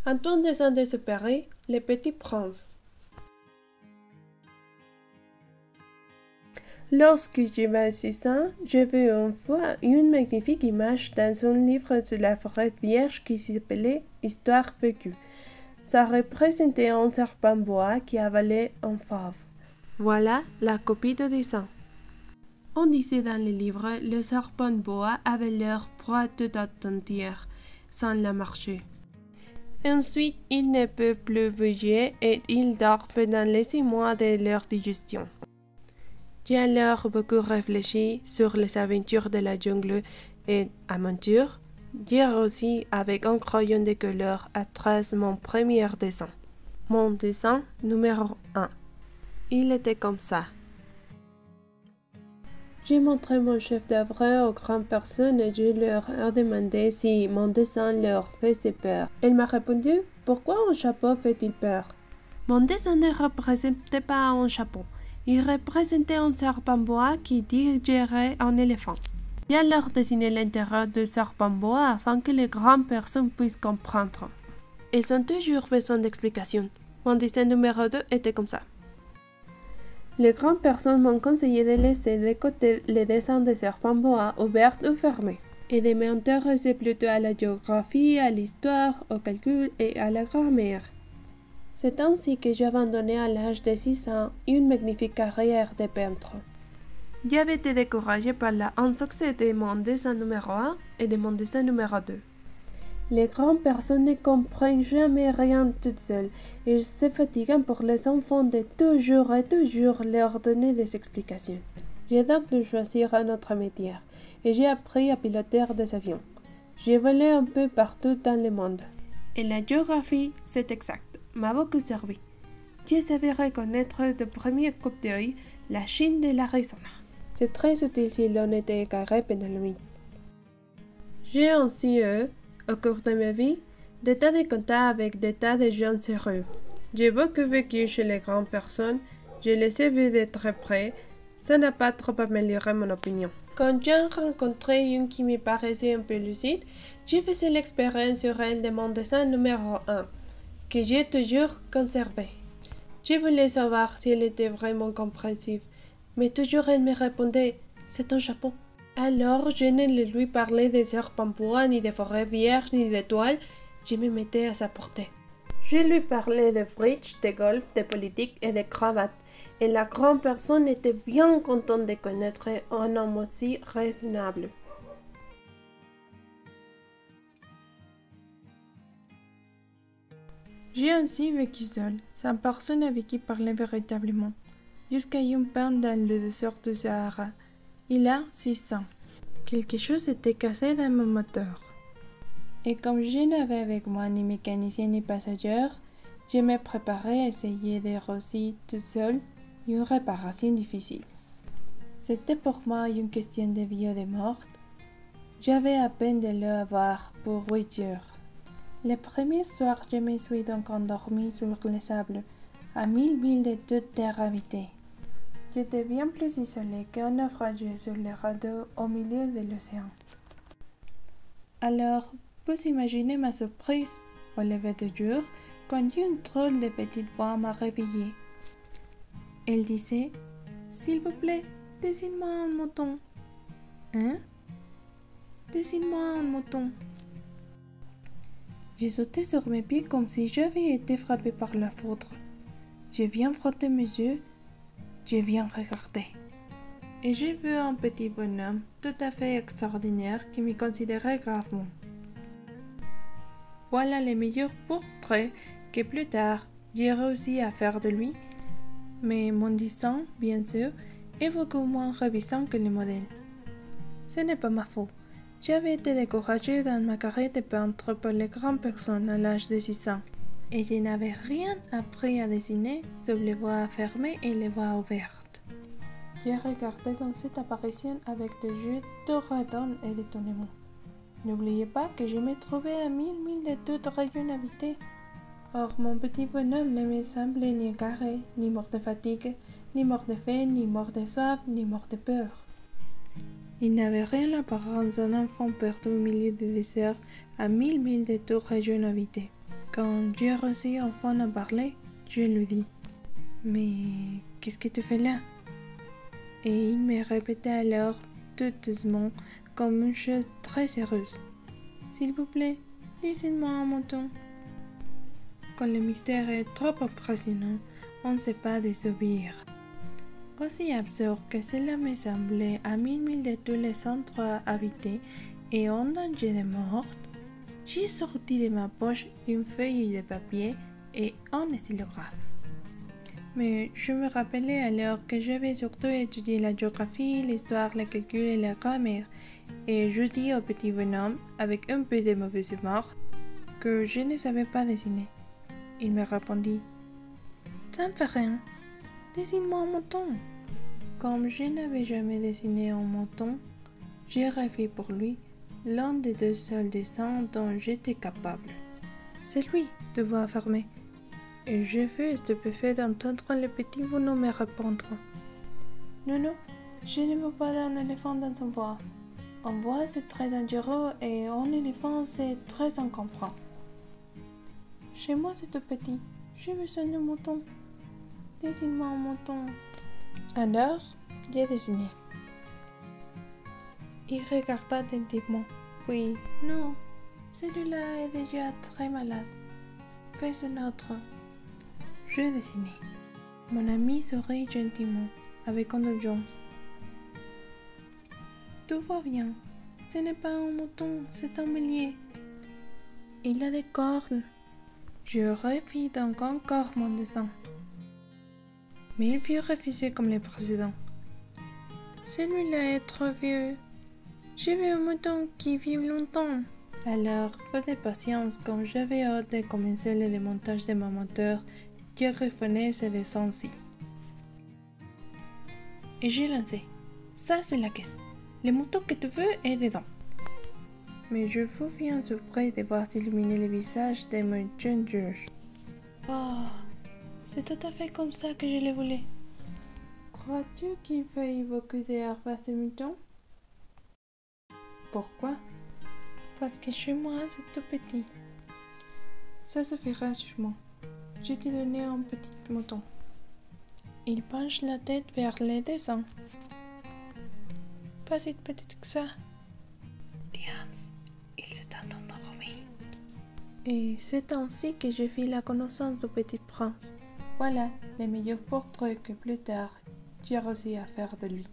Antoine descend désespéré, le petit prince. Lorsque j'avais 6 ans, j'ai vu une fois une magnifique image dans un livre sur la forêt vierge qui s'appelait Histoire vécue. Ça représentait un serpent bois qui avalait un fave. Voilà la copie de dessin. On disait dans le livre, le serpent bois avait leur proie toute entière, sans la marcher. Ensuite, il ne peut plus bouger et il dort pendant les 6 mois de leur digestion. J'ai alors beaucoup réfléchi sur les aventures de la jungle et à mon tour, j'ai réussi avec un crayon de couleur à tracer mon premier dessin. Mon dessin numéro 1. Il était comme ça. J'ai montré mon chef d'œuvre aux grandes personnes et je leur ai demandé si mon dessin leur faisait peur. Elle m'a répondu, pourquoi un chapeau fait-il peur? Mon dessin ne représentait pas un chapeau. Il représentait un serpent bois qui digérait un éléphant. J'ai alors dessiné l'intérieur du serpent bois afin que les grandes personnes puissent comprendre. Elles ont toujours besoin d'explications. Mon dessin numéro 2 était comme ça. Les grandes personnes m'ont conseillé de laisser de côté les dessins des serpents bois ouverts ou fermés et de m'intéresser plutôt à la géographie, à l'histoire, au calcul et à la grammaire. C'est ainsi que j'ai abandonné à l'âge de 6 ans une magnifique carrière de peintre. J'avais été découragé par l'insuccès de mon dessin numéro 1 et de mon dessin numéro 2. Les grandes personnes ne comprennent jamais rien toutes seules et c'est fatigant pour les enfants de toujours et toujours leur donner des explications. J'ai donc dû choisir un autre métier et j'ai appris à piloter des avions. J'ai volé un peu partout dans le monde. Et la géographie, c'est exact, m'a beaucoup servi. Je savais reconnaître de premier coup d'œil la Chine de l'Arizona. C'est très utile si l'on était égaré pendant la nuit. J'ai aussi eu, au cours de ma vie, des tas de contacts avec des tas de gens sérieux. J'ai beaucoup vécu chez les grandes personnes, je les ai vus de très près, ça n'a pas trop amélioré mon opinion. Quand j'ai rencontré une qui me paraissait un peu lucide, j'ai fait l'expérience sur elle de mon dessin numéro 1, que j'ai toujours conservé. Je voulais savoir si elle était vraiment compréhensive, mais toujours elle me répondait « c'est un chapeau ». Alors je ne lui parlais des serpents bois, ni des forêts vierges, ni d'étoiles, je me mettais à sa portée. Je lui parlais de bridge, de golf, de politique et de cravate, et la grande personne était bien contente de connaître un homme aussi raisonnable. J'ai aussi vécu seule, sans personne avec qui parler véritablement, jusqu'à un pain dans le désert du Sahara. Il a 6 ans. Quelque chose était cassé dans mon moteur. Et comme je n'avais avec moi ni mécanicien ni passagers, je me préparais à essayer de réussir toute seule une réparation difficile. C'était pour moi une question de vie ou de mort. J'avais à peine de l'eau à boire pour 8 heures. Le premier soir, je me suis donc endormie sur le sable, à 1000 milles de toute terre habitée. J'étais bien plus isolée qu'un naufragé sur le radeau au milieu de l'océan. Alors, vous imaginez ma surprise au lever du jour quand une drôle de petite voix m'a réveillée. Elle disait « S'il vous plaît, dessine-moi un mouton. » « Hein? Dessine-moi un mouton. » J'ai sauté sur mes pieds comme si j'avais été frappée par la foudre. Je viens frotter mes yeux, je viens regarder. Et j'ai vu un petit bonhomme tout à fait extraordinaire qui me considérait gravement. Voilà les meilleurs portraits que plus tard j'ai réussi à faire de lui, mais mon dessin, bien sûr, est beaucoup moins ravissant que le modèle. Ce n'est pas ma faute. J'avais été découragée dans ma carrière de peintre par les grandes personnes à l'âge de 6 ans, et je n'avais rien appris à dessiner sauf les voies fermées et les voies ouvertes. J'ai regardé dans cette apparition avec des yeux tout redons et d'étonnement. N'oubliez pas que je me trouvais à 1000 milles de toute région habitée. Or, mon petit bonhomme ne me semblait ni égaré, ni mort de fatigue, ni mort de faim, ni mort de soif, ni mort de peur. Il n'avait rien l'apparence d'un enfant perdu au milieu du désert à 1000 milles de toute région habitée. Quand j'ai réussi enfin à parler, je lui dis « Mais qu'est-ce que tu fais là ?» Et il me répétait alors tout doucement, comme une chose très sérieuse. « S'il vous plaît, dites-moi un montant. » Quand le mystère est trop impressionnant, on ne sait pas désobéir. Aussi absurde que cela me semblait à 1000 milles de tous les centres habités et en danger de mort, j'ai sorti de ma poche une feuille de papier et un stylographe. Mais je me rappelais alors que j'avais surtout étudié la géographie, l'histoire, le calcul et la grammaire, et je dis au petit bonhomme, avec un peu de mauvaise humeur, que je ne savais pas dessiner. Il me répondit « Ça ne fait rien, dessine-moi un mouton ». Comme je n'avais jamais dessiné un mouton, j'ai refait pour lui l'un des deux seuls dessins dont j'étais capable. C'est lui, de voix fermée. Et je fus stupéfait d'entendre le petit bonhomme me répondre. Non, non, je ne veux pas d'un éléphant dans son bois. Un bois c'est très dangereux et un éléphant c'est très encombrant. Chez moi c'est tout petit, j'ai besoin d'un mouton. Dessine-moi un mouton. Alors, j'ai dessiné. Il regarda attentivement, puis non, celui-là est déjà très malade. Fais un autre. Je dessinai. Mon ami sourit gentiment, avec indulgence. Tout va bien. Ce n'est pas un mouton, c'est un bélier. Il a des cornes. Je refis donc encore mon dessin. Mais il fut refusé comme les précédents. Celui-là est trop vieux. J'ai vu un mouton qui vit longtemps. Alors, faute de patience, comme j'avais hâte de commencer le démontage de mon moteur, j'ai refait ce dessin-ci. Et j'ai lancé. Ça, c'est la caisse. Le mouton que tu veux est dedans. Mais je fus bien surpris de voir s'illuminer le visage de mon jeune George. Oh, c'est tout à fait comme ça que je le voulais. Crois-tu qu'il faille beaucoup d'heures vers ce mouton? Pourquoi? Parce que chez moi, c'est tout petit. Ça suffira sûrement. Je t'ai donné un petit mouton. Il penche la tête vers les dessins. Pas si petite que ça. Diane, il s'est endormi. Et c'est ainsi que je fis la connaissance du petit prince. Voilà les meilleurs portraits que plus tard j'ai réussi à faire de lui.